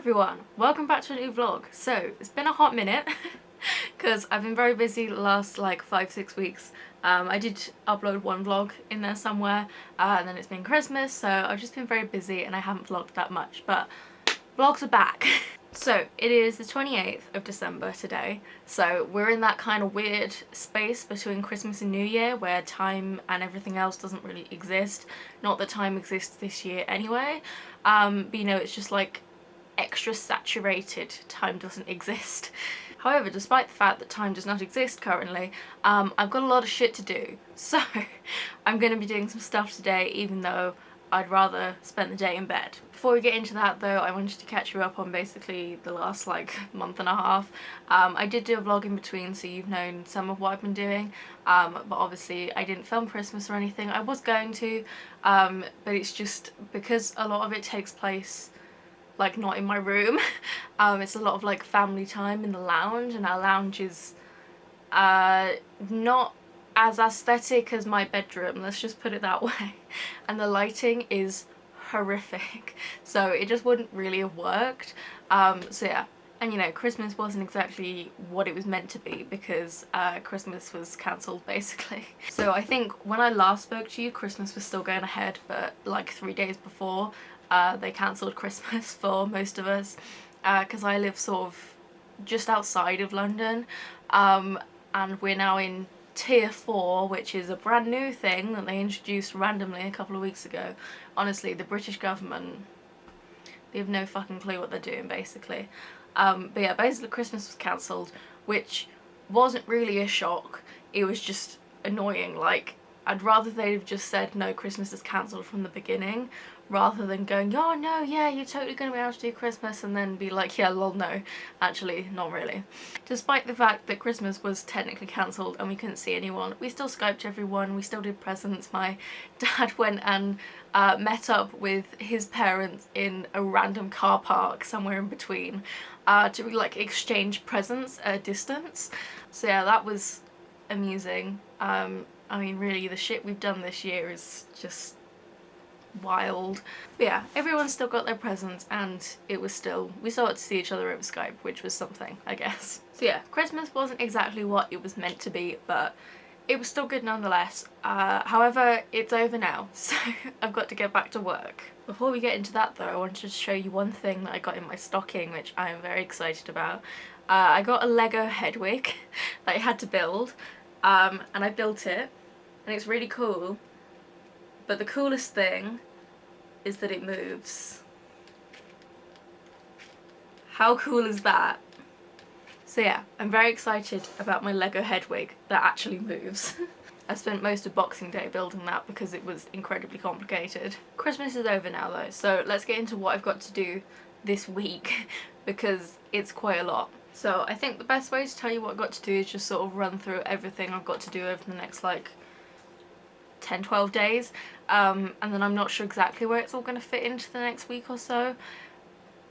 everyone, welcome back to a new vlog. So it's been a hot minute because I've been very busy the last like 5-6 weeks. I did upload one vlog in there somewhere and then it's been Christmas, so I've just been very busy and I haven't vlogged that much, but vlogs are back. So it is the 28th of December today, so we're in that kind of weird space between Christmas and New Year where time and everything else doesn't really exist. Not that time exists this year anyway, but you know, it's just like extra saturated. Time doesn't exist. However, despite the fact that time does not exist currently, I've got a lot of shit to do, so I'm going to be doing some stuff today even though I'd rather spend the day in bed. Before we get into that though, I wanted to catch you up on basically the last like month and a half. I did do a vlog in between, so you've known some of what I've been doing, but obviously I didn't film Christmas or anything. I was going to, but it's just because a lot of it takes place like not in my room. It's a lot of like family time in the lounge, and our lounge is not as aesthetic as my bedroom, let's just put it that way, and the lighting is horrific, so it just wouldn't really have worked. So yeah, and you know, Christmas wasn't exactly what it was meant to be because Christmas was cancelled basically. So I think when I last spoke to you, Christmas was still going ahead, but like 3 days before they cancelled Christmas for most of us, because I live sort of just outside of London, and we're now in Tier 4, which is a brand new thing that they introduced randomly a couple of weeks ago. Honestly, the British government, they have no fucking clue what they're doing basically. But yeah, basically Christmas was cancelled, which wasn't really a shock, it was just annoying. Like, I'd rather they'd have just said no, Christmas is cancelled from the beginning, rather than going, oh no, yeah, you're totally gonna be able to do Christmas, and then be like, yeah, lol, no, actually, not really. Despite the fact that Christmas was technically cancelled and we couldn't see anyone, we still Skyped everyone, we still did presents. My dad went and met up with his parents in a random car park somewhere in between to like exchange presents at a distance. So yeah, that was amusing. I mean, really, the shit we've done this year is just wild. But yeah, everyone still got their presents, and it was still, we still got to see each other over Skype, which was something, I guess. So yeah, Christmas wasn't exactly what it was meant to be, but it was still good nonetheless. However, it's over now, so I've got to get back to work. Before we get into that though, I wanted to show you one thing that I got in my stocking, which I am very excited about. I got a Lego Hedwig that I had to build, and I built it, and it's really cool. But the coolest thing is that it moves. How cool is that? So yeah, I'm very excited about my Lego Hedwig that actually moves. I spent most of Boxing Day building that because it was incredibly complicated. Christmas is over now though, so let's get into what I've got to do this week because it's quite a lot. So I think the best way to tell you what I've got to do is just sort of run through everything I've got to do over the next like 10-12 days, and then I'm not sure exactly where it's all going to fit into the next week or so,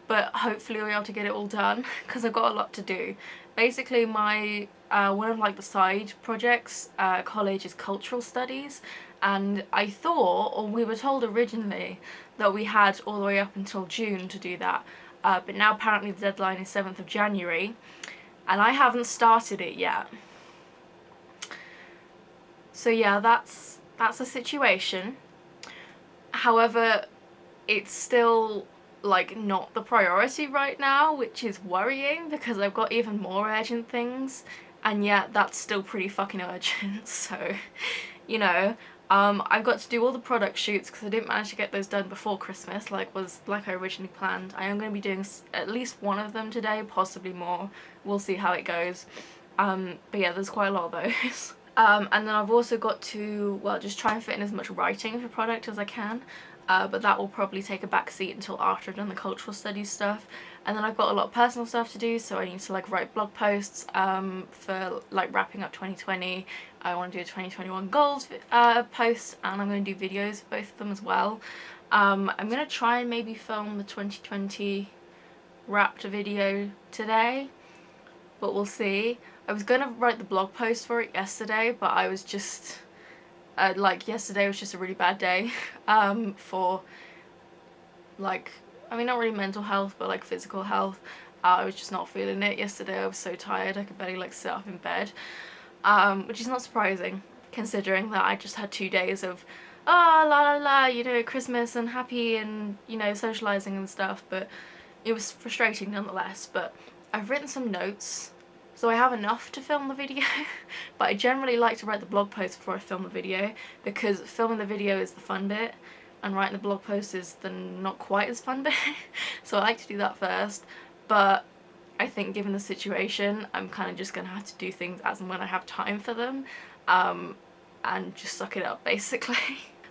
but hopefully I'll be able to get it all done because I've got a lot to do. Basically my one of like the side projects at college is cultural studies, and I thought, or we were told originally, that we had all the way up until June to do that, but now apparently the deadline is 7th of January and I haven't started it yet. So yeah, that's a situation. However, it's still like not the priority right now, which is worrying because I've got even more urgent things, and yet that's still pretty fucking urgent. So, you know, I've got to do all the product shoots because I didn't manage to get those done before Christmas like I originally planned. I am going to be doing at least one of them today, possibly more. We'll see how it goes. But yeah, there's quite a lot of those. And then I've also got to, well, just try and fit in as much writing for product as I can, but that will probably take a back seat until after I've done the cultural studies stuff. And then I've got a lot of personal stuff to do, so I need to like write blog posts for like wrapping up 2020. I want to do a 2021 goals post, and I'm going to do videos for both of them as well. I'm going to try and maybe film the 2020 wrapped video today, but we'll see. I was going to write the blog post for it yesterday, but I was just, like, yesterday was just a really bad day for, like, I mean, not really mental health, but like physical health. I was just not feeling it yesterday. I was so tired, I could barely like sit up in bed, which is not surprising considering that I just had 2 days of la la la, you know, Christmas and happy and, you know, socializing and stuff, but it was frustrating nonetheless. But I've written some notes, so I have enough to film the video, but I generally like to write the blog post before I film the video, because filming the video is the fun bit and writing the blog post is the not quite as fun bit. So I like to do that first, but I think given the situation, I'm kind of just gonna have to do things as and when I have time for them, and just suck it up basically.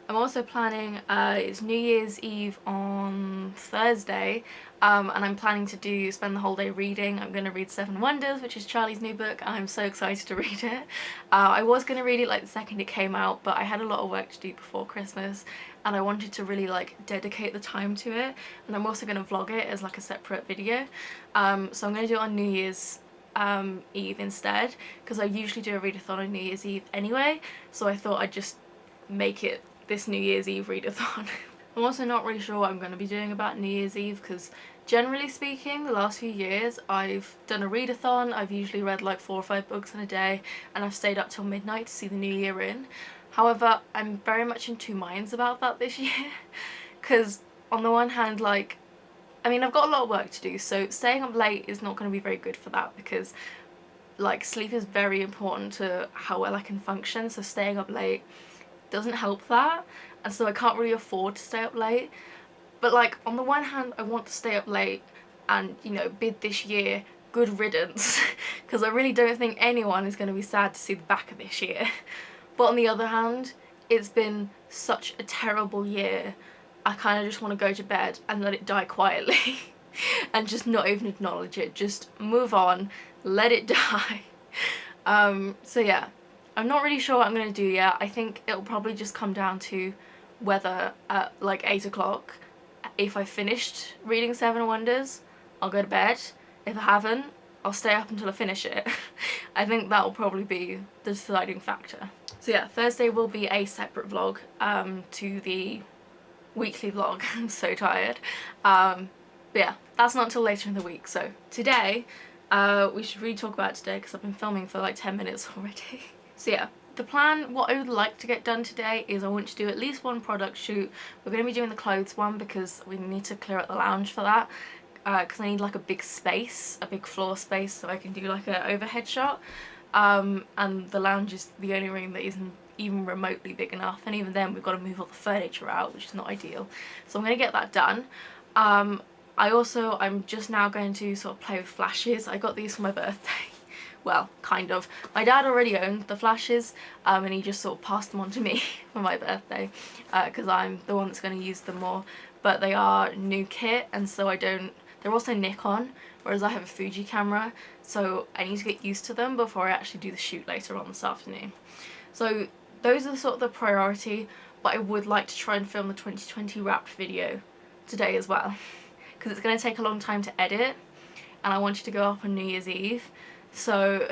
I'm also planning, it's New Year's Eve on Thursday, and I'm planning to spend the whole day reading. I'm going to read Seven Wonders, which is Charlie's new book. I'm so excited to read it. I was going to read it like the second it came out, but I had a lot of work to do before Christmas, and I wanted to really like dedicate the time to it, and I'm also going to vlog it as like a separate video. So I'm going to do it on New Year's Eve instead, because I usually do a readathon on New Year's Eve anyway, so I thought I'd just make it this New Year's Eve readathon. I'm also not really sure what I'm going to be doing about New Year's Eve, because generally speaking the last few years I've done a readathon. I've usually read like 4 or 5 books in a day, and I've stayed up till midnight to see the new year in. However, I'm very much in two minds about that this year, because on the one hand, like, I mean, I've got a lot of work to do, so staying up late is not going to be very good for that, because like sleep is very important to how well I can function, so staying up late doesn't help that, and so I can't really afford to stay up late. But like, on the one hand, I want to stay up late and, you know, bid this year good riddance, because I really don't think anyone is going to be sad to see the back of this year. But on the other hand, it's been such a terrible year, I kind of just want to go to bed and let it die quietly and just not even acknowledge it, just move on, let it die. So yeah, I'm not really sure what I'm going to do yet. I think it'll probably just come down to whether at like 8 o'clock, if I finished reading Seven Wonders, I'll go to bed. If I haven't, I'll stay up until I finish it. I think that'll probably be the deciding factor. So yeah, Thursday will be a separate vlog to the weekly vlog. I'm so tired. But yeah, that's not until later in the week. So today, we should really talk about today, because I've been filming for like 10 minutes already. So yeah, the plan, what I would like to get done today is I want to do at least one product shoot. We're going to be doing the clothes one because we need to clear out the lounge for that, because I need like a big space, a big floor space, so I can do like an overhead shot. And the lounge is the only room that isn't even remotely big enough, and even then we've got to move all the furniture out, which is not ideal. So I'm going to get that done. I'm just now going to sort of play with flashes. I got these for my birthday. Well, kind of. My dad already owned the flashes, and he just sort of passed them on to me for my birthday, because I'm the one that's going to use them more. But they are new kit, and so they're also Nikon, whereas I have a Fuji camera, so I need to get used to them before I actually do the shoot later on this afternoon. So those are sort of the priority, but I would like to try and film the 2020 wrapped video today as well, because it's going to take a long time to edit, and I want it to go up on New Year's Eve. So,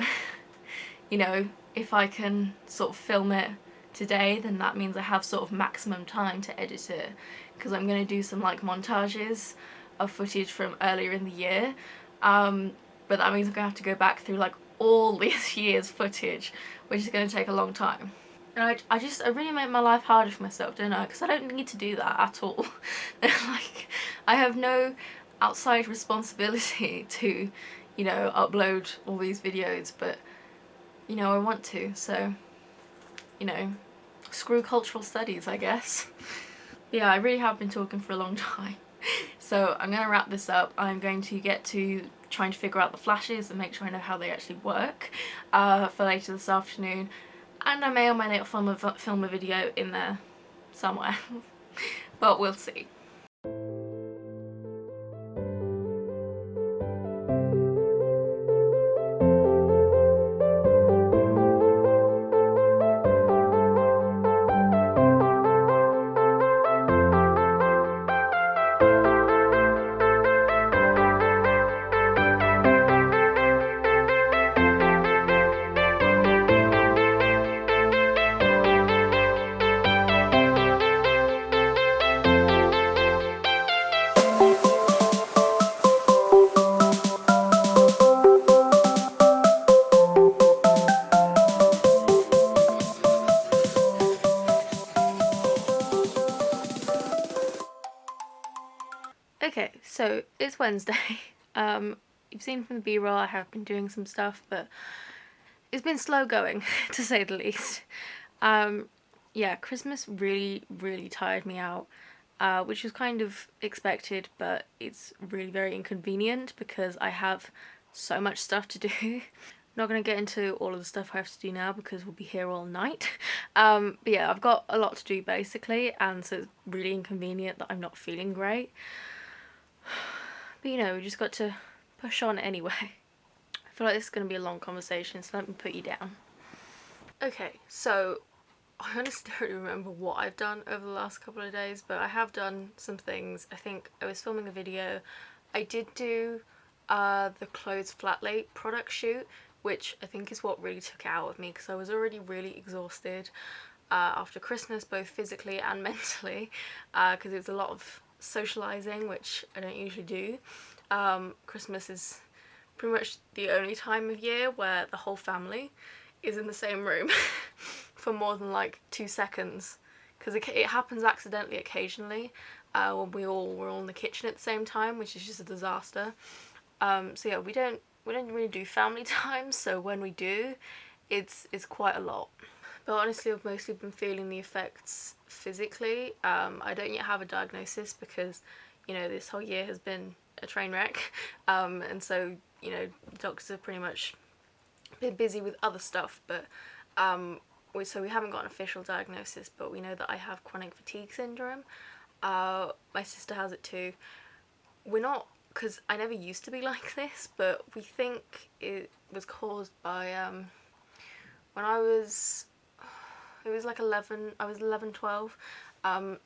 you know, if I can sort of film it today, then that means I have sort of maximum time to edit it, because I'm going to do some like montages of footage from earlier in the year, but that means I'm going to have to go back through like all this year's footage, which is going to take a long time. And I really make my life harder for myself, don't I? Because I don't need to do that at all. Like, I have no outside responsibility to, you know, upload all these videos, but, you know, I want to, so, you know, screw cultural studies, I guess. Yeah, I really have been talking for a long time. So I'm going to wrap this up. I'm going to get to trying to figure out the flashes and make sure I know how they actually work for later this afternoon. And I may or may not film a video in there somewhere, but we'll see. Okay, so it's Wednesday. You've seen from the B-roll I have been doing some stuff, but it's been slow going, to say the least. Yeah, Christmas really, really tired me out, which was kind of expected, but it's really very inconvenient because I have so much stuff to do. Not going to get into all of the stuff I have to do now because we'll be here all night. But yeah, I've got a lot to do basically, and so it's really inconvenient that I'm not feeling great. But you know, we just got to push on anyway. I feel like this is going to be a long conversation, so let me put you down. Okay, so I honestly don't remember what I've done over the last couple of days, but I have done some things. I think I was filming a video. I did do the Clothes Flat Late product shoot, which I think is what really took it out of me because I was already really exhausted after Christmas, both physically and mentally, because it was a lot of socialising, which I don't usually do. Christmas is pretty much the only time of year where the whole family is in the same room for more than like 2 seconds, because it happens accidentally occasionally when we're all in the kitchen at the same time, which is just a disaster. So yeah, we don't really do family time, so when we do, it's quite a lot. But honestly, I've mostly been feeling the effects physically. I don't yet have a diagnosis because, you know, this whole year has been a train wreck, and so, you know, doctors have pretty much been busy with other stuff, but so we haven't got an official diagnosis, but we know that I have chronic fatigue syndrome. My sister has it too. We're not, because I never used to be like this, but we think it was caused by when it was like 11, I was 11, 12,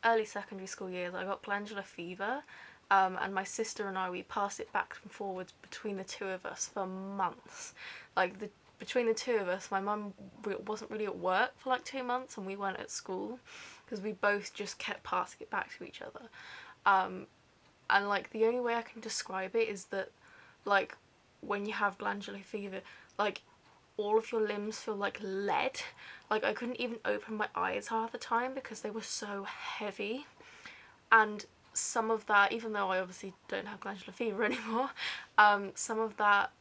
early secondary school years, I got glandular fever, and my sister and I, we passed it back and forwards between the two of us for months. Like, between the two of us, my mum wasn't really at work for like 2 months, and we weren't at school, because we both just kept passing it back to each other. And like, the only way I can describe it is that, like, when you have glandular fever, like, all of your limbs feel like lead. Like, I couldn't even open my eyes half the time because they were so heavy. And some of that, even though I obviously don't have glandular fever anymore, some of that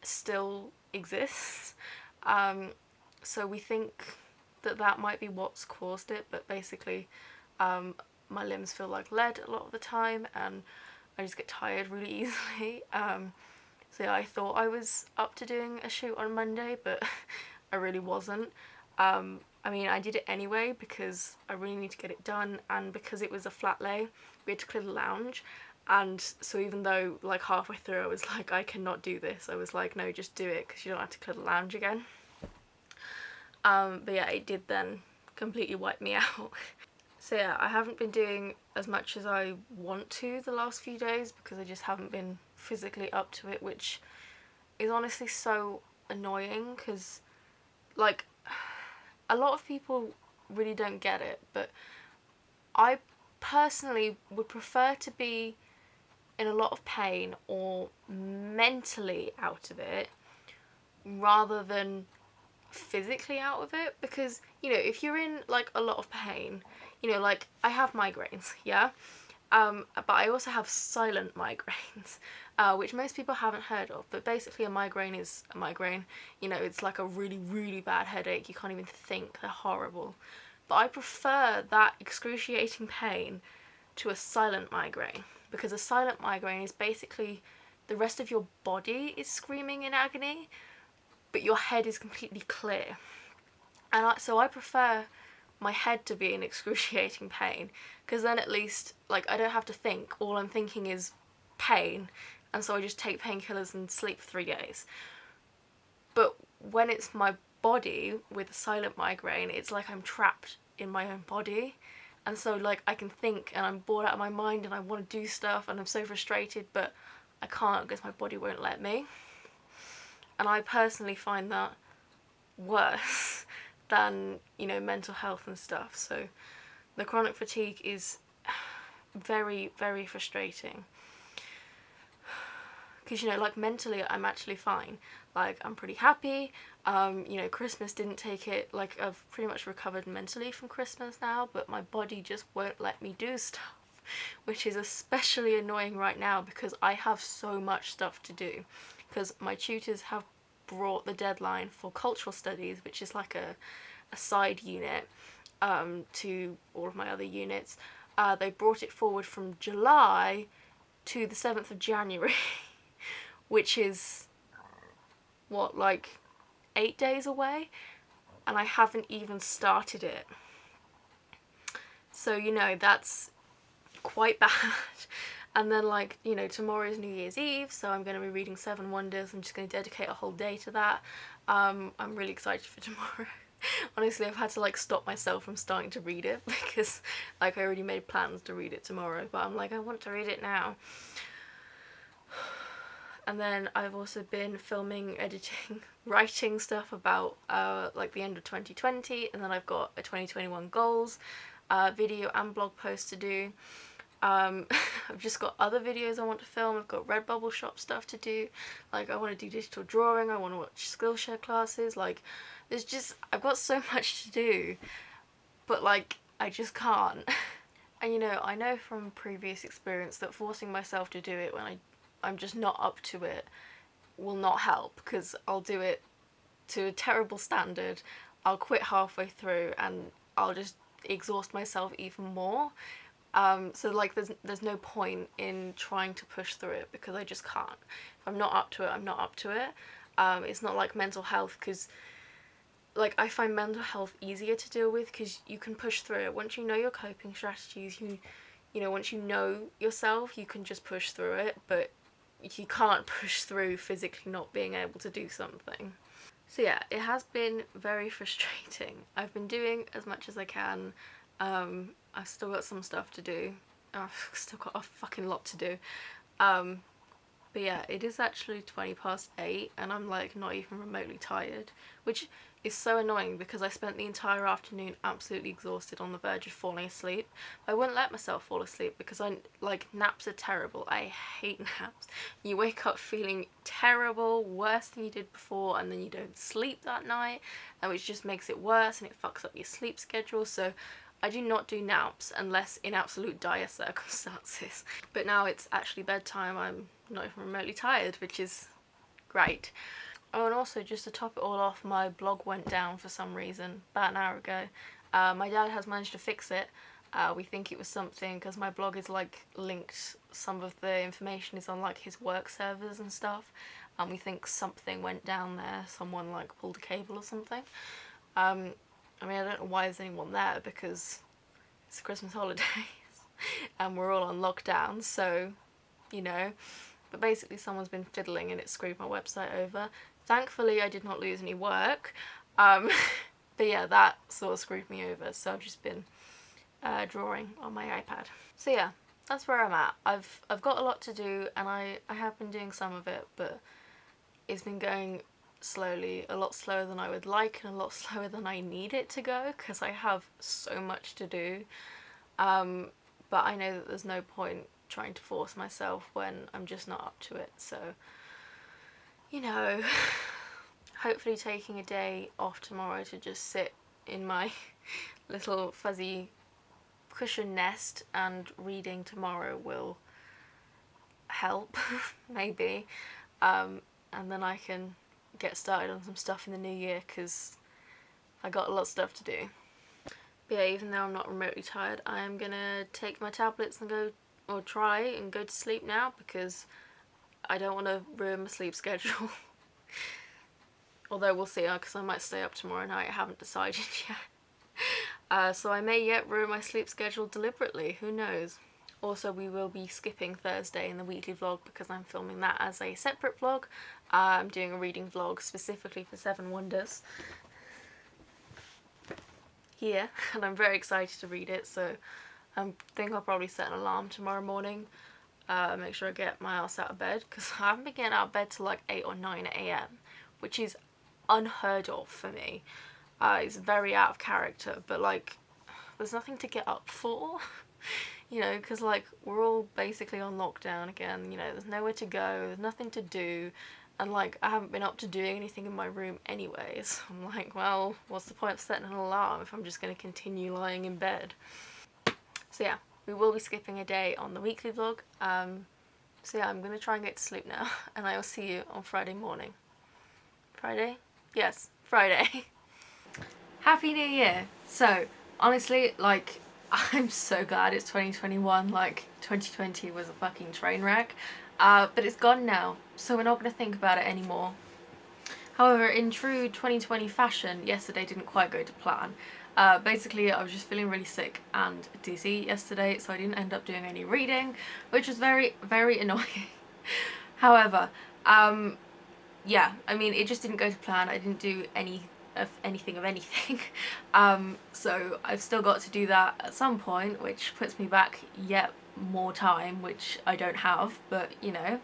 still exists. So we think that that might be what's caused it, but basically my limbs feel like lead a lot of the time, and I just get tired really easily. So yeah, I thought I was up to doing a shoot on Monday, but I really wasn't. I mean, I did it anyway because I really need to get it done, and because it was a flat lay, we had to clear the lounge. And so even though like halfway through I was like, I cannot do this, I was like, no, just do it because you don't have to clear the lounge again. But yeah, it did then completely wipe me out. So yeah, I haven't been doing as much as I want to the last few days because I just haven't been physically up to it, which is honestly so annoying because, like, a lot of people really don't get it, but I personally would prefer to be in a lot of pain or mentally out of it rather than physically out of it, because, you know, if you're in like a lot of pain, you know, like I have migraines, yeah, but I also have silent migraines, which most people haven't heard of. But basically a migraine is a migraine, you know, it's like a really, really bad headache, you can't even think, they're horrible. But I prefer that excruciating pain to a silent migraine, because a silent migraine is basically the rest of your body is screaming in agony, but your head is completely clear. And so I prefer my head to be in excruciating pain, because then at least, like, I don't have to think. All I'm thinking is pain, and so I just take painkillers and sleep for 3 days. But when it's my body with a silent migraine, it's like I'm trapped in my own body, and so like I can think and I'm bored out of my mind and I want to do stuff and I'm so frustrated, but I can't because my body won't let me. And I personally find that worse than, you know, mental health and stuff. So the chronic fatigue is very, very frustrating, because, you know, like, mentally I'm actually fine, like, I'm pretty happy. You know, Christmas didn't take it, like, I've pretty much recovered mentally from Christmas now, but my body just won't let me do stuff. which is especially annoying right now because I have so much stuff to do, because my tutors have brought the deadline for cultural studies, which is like a side unit to all of my other units. They brought it forward from July to the 7th of January, which is, what, like 8 days away? And I haven't even started it. So, you know, that's quite bad. And then, like, you know, tomorrow is New Year's Eve, so I'm going to be reading Seven Wonders. I'm just going to dedicate a whole day to that. I'm really excited for tomorrow. Honestly, I've had to like stop myself from starting to read it because like I already made plans to read it tomorrow, but I'm like, I want to read it now. And then I've also been filming, editing, writing stuff about like the end of 2020, and then I've got a 2021 goals video and blog post to do. I've just got other videos I want to film. I've got Redbubble shop stuff to do. Like, I want to do digital drawing, I want to watch Skillshare classes. Like, there's just, I've got so much to do, but like, I just can't. And you know, I know from previous experience that forcing myself to do it when I'm just not up to it will not help, because I'll do it to a terrible standard, I'll quit halfway through, and I'll just exhaust myself even more. So like there's no point in trying to push through it because I just can't. If I'm not up to it, I'm not up to it. It's not like mental health, because like I find mental health easier to deal with because you can push through it. Once you know your coping strategies, you know, once you know yourself, you can just push through it, but you can't push through physically not being able to do something. So yeah, it has been very frustrating. I've been doing as much as I can. I've still got some stuff to do. I've still got a fucking lot to do. But yeah, it is actually 8:20 and I'm like not even remotely tired, which is so annoying because I spent the entire afternoon absolutely exhausted, on the verge of falling asleep. I wouldn't let myself fall asleep because naps are terrible. I hate naps. You wake up feeling terrible, worse than you did before, and then you don't sleep that night, and which just makes it worse and it fucks up your sleep schedule. So I do not do naps unless in absolute dire circumstances. But now it's actually bedtime, I'm not even remotely tired, which is great. Oh, and also just to top it all off, my blog went down for some reason about an hour ago. My dad has managed to fix it. We think it was something because my blog is like linked, some of the information is on like his work servers and stuff, and we think something went down there, someone like pulled a cable or something. I mean, I don't know why there's anyone there because it's the Christmas holidays and we're all on lockdown, so, you know. But basically someone's been fiddling and it screwed my website over. Thankfully I did not lose any work, but yeah, that sort of screwed me over, so I've just been drawing on my iPad. So yeah, that's where I'm at. I've got a lot to do, and I have been doing some of it, but it's been going slowly, a lot slower than I would like and a lot slower than I need it to go because I have so much to do. But I know that there's no point trying to force myself when I'm just not up to it, so, you know, hopefully taking a day off tomorrow to just sit in my little fuzzy cushion nest and reading tomorrow will help, maybe, and then I can get started on some stuff in the new year because I got a lot of stuff to do. But yeah, even though I'm not remotely tired, I am gonna take my tablets and go, or try and go to sleep now because I don't want to ruin my sleep schedule. Although we'll see, because I might stay up tomorrow night, I haven't decided yet. So I may yet ruin my sleep schedule deliberately, who knows. Also, we will be skipping Thursday in the weekly vlog because I'm filming that as a separate vlog. I'm doing a reading vlog specifically for Seven Wonders here, and I'm very excited to read it, so I think I'll probably set an alarm tomorrow morning, make sure I get my ass out of bed, because I haven't been getting out of bed till like 8 or 9 AM, which is unheard of for me. It's very out of character, but like, there's nothing to get up for. You know, because like we're all basically on lockdown again, you know, there's nowhere to go, there's nothing to do, and like I haven't been up to doing anything in my room anyways. I'm like, well, what's the point of setting an alarm if I'm just going to continue lying in bed? So yeah, we will be skipping a day on the weekly vlog. So yeah, I'm gonna try and get to sleep now, and I will see you on Friday morning. Friday? Yes, Friday. Happy New Year! So, honestly, like, I'm so glad it's 2021, like, 2020 was a fucking train wreck. But it's gone now, so we're not gonna think about it anymore. However, in true 2020 fashion, yesterday didn't quite go to plan. Basically, I was just feeling really sick and dizzy yesterday, so I didn't end up doing any reading, which was very, very annoying. However, yeah, I mean, it just didn't go to plan. I didn't do anything of anything. So I've still got to do that at some point, which puts me back yet more time, which I don't have, but you know.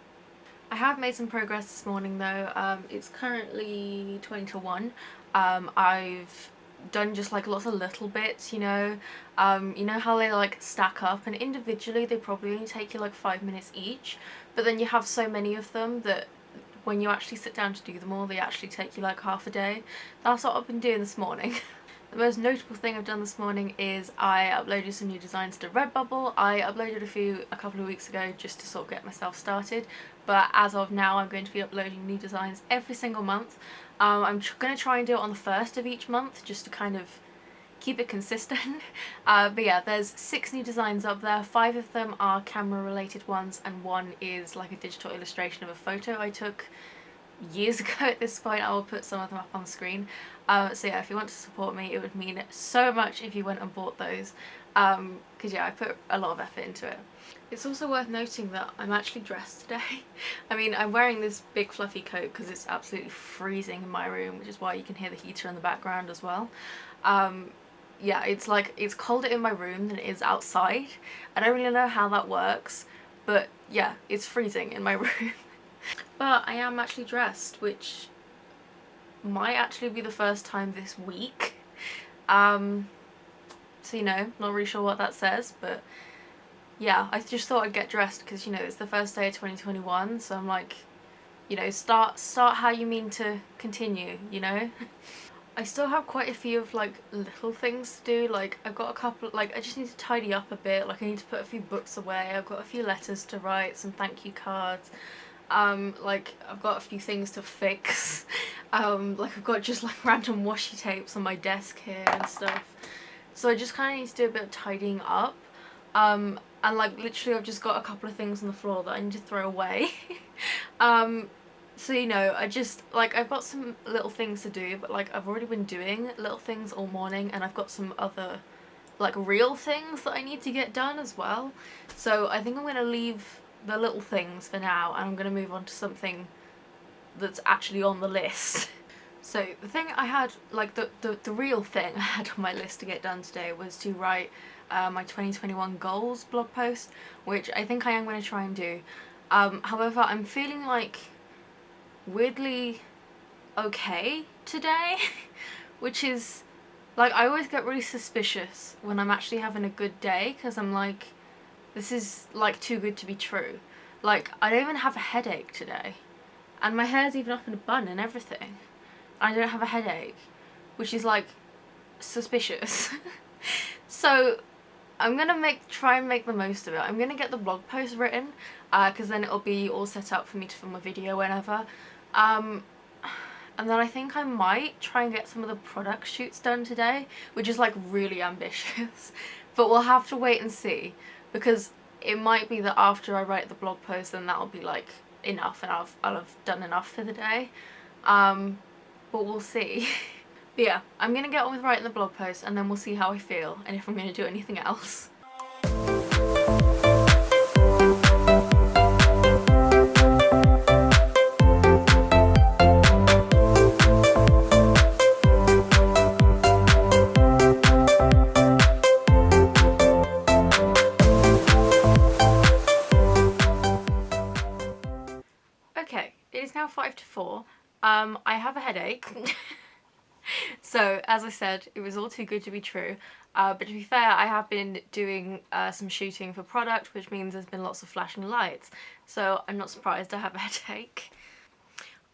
I have made some progress this morning though. It's currently 20 to 1. I've done just like lots of little bits, you know. You know how they like stack up, and individually they probably only take you like 5 minutes each, but then you have so many of them that when you actually sit down to do them all, they actually take you like half a day. That's what I've been doing this morning. The most notable thing I've done this morning is I uploaded some new designs to Redbubble. I uploaded a couple of weeks ago just to sort of get myself started, but as of now I'm going to be uploading new designs every single month. I'm going to try and do it on the 1st of each month just to kind of keep it consistent. But yeah, there's 6 new designs up there. 5 of them are camera related ones, and 1 is like a digital illustration of a photo I took years ago at this point. I will put some of them up on the screen. So yeah, if you want to support me, it would mean so much if you went and bought those, because yeah, I put a lot of effort into it. It's also worth noting that I'm actually dressed today. I mean, I'm wearing this big fluffy coat because it's absolutely freezing in my room, which is why you can hear the heater in the background as well. Yeah, it's like, it's colder in my room than it is outside. I don't really know how that works, but yeah, it's freezing in my room. But I am actually dressed, which might actually be the first time this week. So you know, not really sure what that says, but yeah, I just thought I'd get dressed because, you know, it's the first day of 2021, so I'm like, you know, start how you mean to continue, you know? I still have quite a few of like little things to do. Like I've got a couple, like I just need to tidy up a bit. Like I need to put a few books away. I've got a few letters to write, some thank you cards. Like I've got a few things to fix. Like I've got just like random washi tapes on my desk here and stuff. So I just kind of need to do a bit of tidying up. And like literally I've just got a couple of things on the floor that I need to throw away. So you know, I just like, I've got some little things to do, but like I've already been doing little things all morning, and I've got some other like real things that I need to get done as well. So I think I'm gonna leave the little things for now, and I'm gonna move on to something that's actually on the list. So the thing I had, like the real thing I had on my list to get done today was to write my 2021 goals blog post, which I think I am going to try and do. However, I'm feeling like weirdly okay today, which is like, I always get really suspicious when I'm actually having a good day, because I'm like, this is like too good to be true. Like I don't even have a headache today, and my hair's even up in a bun and everything. I don't have a headache, which is like suspicious. So I'm gonna try and make the most of it. I'm gonna get the blog post written, because then it'll be all set up for me to film a video whenever. And then I think I might try and get some of the product shoots done today, which is like really ambitious. But we'll have to wait and see, because it might be that after I write the blog post, then that'll be like enough, and I'll have done enough for the day. But we'll see. But yeah, I'm gonna get on with writing the blog post, and then we'll see how I feel and if I'm gonna do anything else. Okay, it is now 5 to 4. I have a headache. So, as I said, it was all too good to be true. But to be fair, I have been doing some shooting for product, which means there's been lots of flashing lights. So I'm not surprised I have a headache.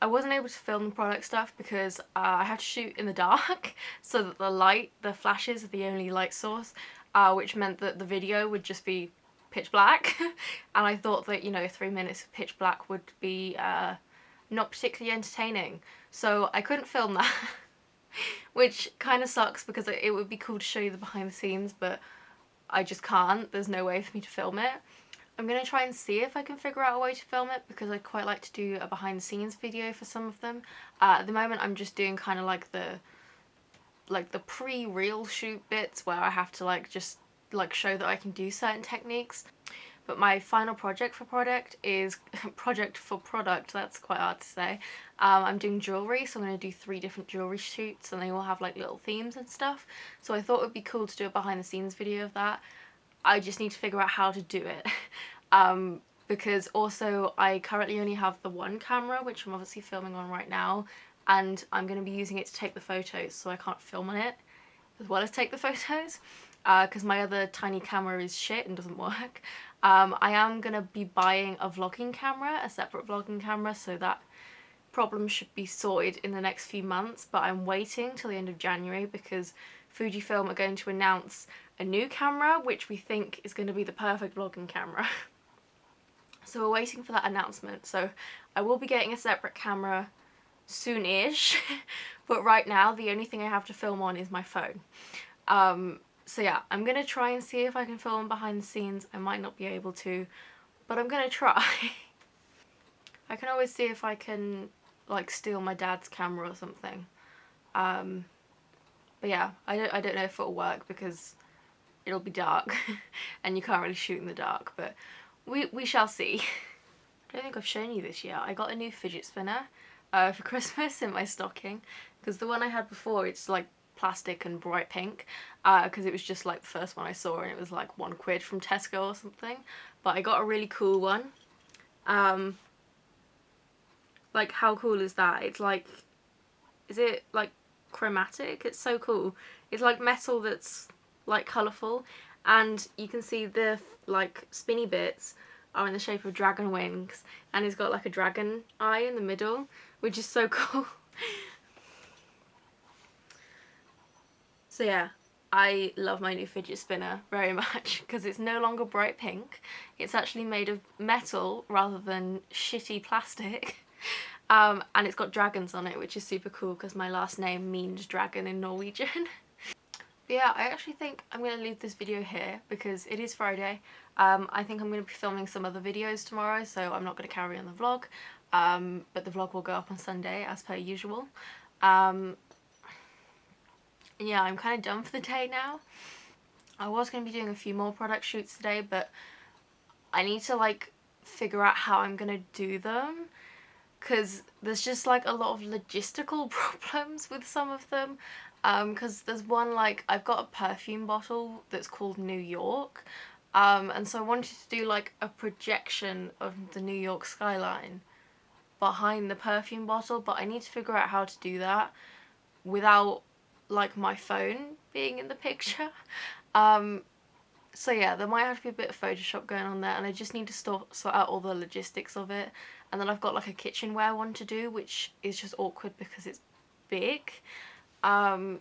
I wasn't able to film the product stuff because I had to shoot in the dark, so that the flashes are the only light source. which meant that the video would just be pitch black. And I thought that, you know, 3 minutes of pitch black would be not particularly entertaining. So I couldn't film that, which kind of sucks because it would be cool to show you the behind the scenes, but I just can't. There's no way for me to film it. I'm going to try and see if I can figure out a way to film it because I'd quite like to do a behind the scenes video for some of them. At the moment I'm just doing kind of like the pre-reel shoot bits where I have to like just like show that I can do certain techniques. But my final project for product is that's quite hard to say. I'm doing jewellery, so I'm going to do 3 different jewellery shoots and they all have like little themes and stuff. So I thought it would be cool to do a behind the scenes video of that. I just need to figure out how to do it. Because also I currently only have the one camera, which I'm obviously filming on right now, and I'm going to be using it to take the photos, so I can't film on it as well as take the photos, because my other tiny camera is shit and doesn't work. I am going to be buying a vlogging camera, a separate vlogging camera, so that problem should be sorted in the next few months, but I'm waiting till the end of January because Fujifilm are going to announce a new camera which we think is going to be the perfect vlogging camera. So we're waiting for that announcement, so I will be getting a separate camera soon-ish, but right now the only thing I have to film on is my phone. So yeah, I'm going to try and see if I can film behind the scenes. I might not be able to, but I'm going to try. I can always see if I can like steal my dad's camera or something. But yeah, I don't know if it'll work because it'll be dark and you can't really shoot in the dark, but we shall see. I don't think I've shown you this yet. I got a new fidget spinner for Christmas in my stocking because the one I had before, it's like plastic and bright pink, because it was just like the first one I saw and it was like £1 from Tesco or something. But I got a really cool one. Like, how cool is that? It's like, is it like chromatic? It's so cool. It's like metal that's like colourful, and you can see the like spinny bits are in the shape of dragon wings, and it's got like a dragon eye in the middle, which is so cool. So yeah, I love my new fidget spinner very much because it's no longer bright pink. It's actually made of metal rather than shitty plastic. And it's got dragons on it, which is super cool because my last name means dragon in Norwegian. But yeah, I actually think I'm going to leave this video here because it is Friday. I think I'm going to be filming some other videos tomorrow, so I'm not going to carry on the vlog. But the vlog will go up on Sunday as per usual. And yeah, I'm kind of done for the day now. I was going to be doing a few more product shoots today, but I need to like figure out how I'm going to do them because there's just like a lot of logistical problems with some of them. Because there's one, like, I've got a perfume bottle that's called New York, and so I wanted to do like a projection of the New York skyline behind the perfume bottle, but I need to figure out how to do that without like my phone being in the picture. So yeah, there might have to be a bit of Photoshop going on there, and I just need to sort out all the logistics of it. And then I've got like a kitchenware one to do, which is just awkward because it's big. So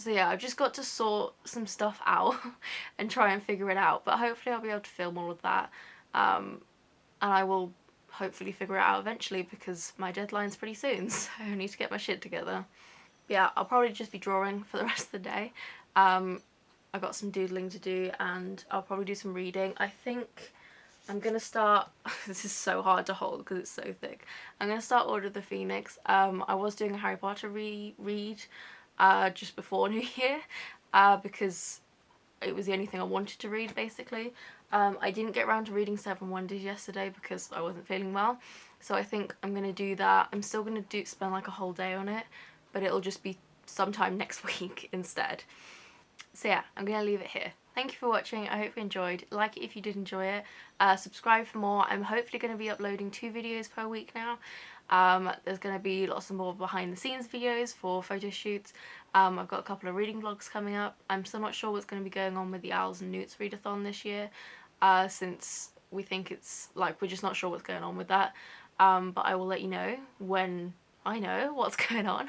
yeah, I've just got to sort some stuff out and try and figure it out, but hopefully I'll be able to film all of that, and I will hopefully figure it out eventually because my deadline's pretty soon, so I need to get my shit together. But yeah, I'll probably just be drawing for the rest of the day. I've got some doodling to do and I'll probably do some reading. I think I'm gonna start, this is so hard to hold because it's so thick, I'm gonna start Order of the Phoenix. I was doing a Harry Potter read just before New Year, because it was the only thing I wanted to read basically. I didn't get around to reading Seven Wonders yesterday because I wasn't feeling well, so I think I'm gonna do that. I'm still gonna spend like a whole day on it, but it'll just be sometime next week instead. So yeah, I'm gonna leave it here. Thank you for watching. I hope you enjoyed. Like it if you did enjoy it. Subscribe for more. I'm hopefully going to be uploading 2 videos per week now. There's going to be lots of more behind the scenes videos for photo shoots. I've got a couple of reading vlogs coming up. I'm still not sure what's going to be going on with the Owls and Newts readathon this year, since we think it's like we're just not sure what's going on with that. But I will let you know when I know what's going on.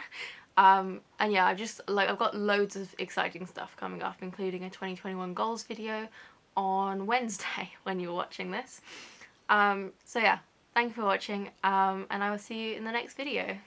And yeah, I've got loads of exciting stuff coming up, including a 2021 goals video on Wednesday when you're watching this. So yeah, thank you for watching, and I will see you in the next video.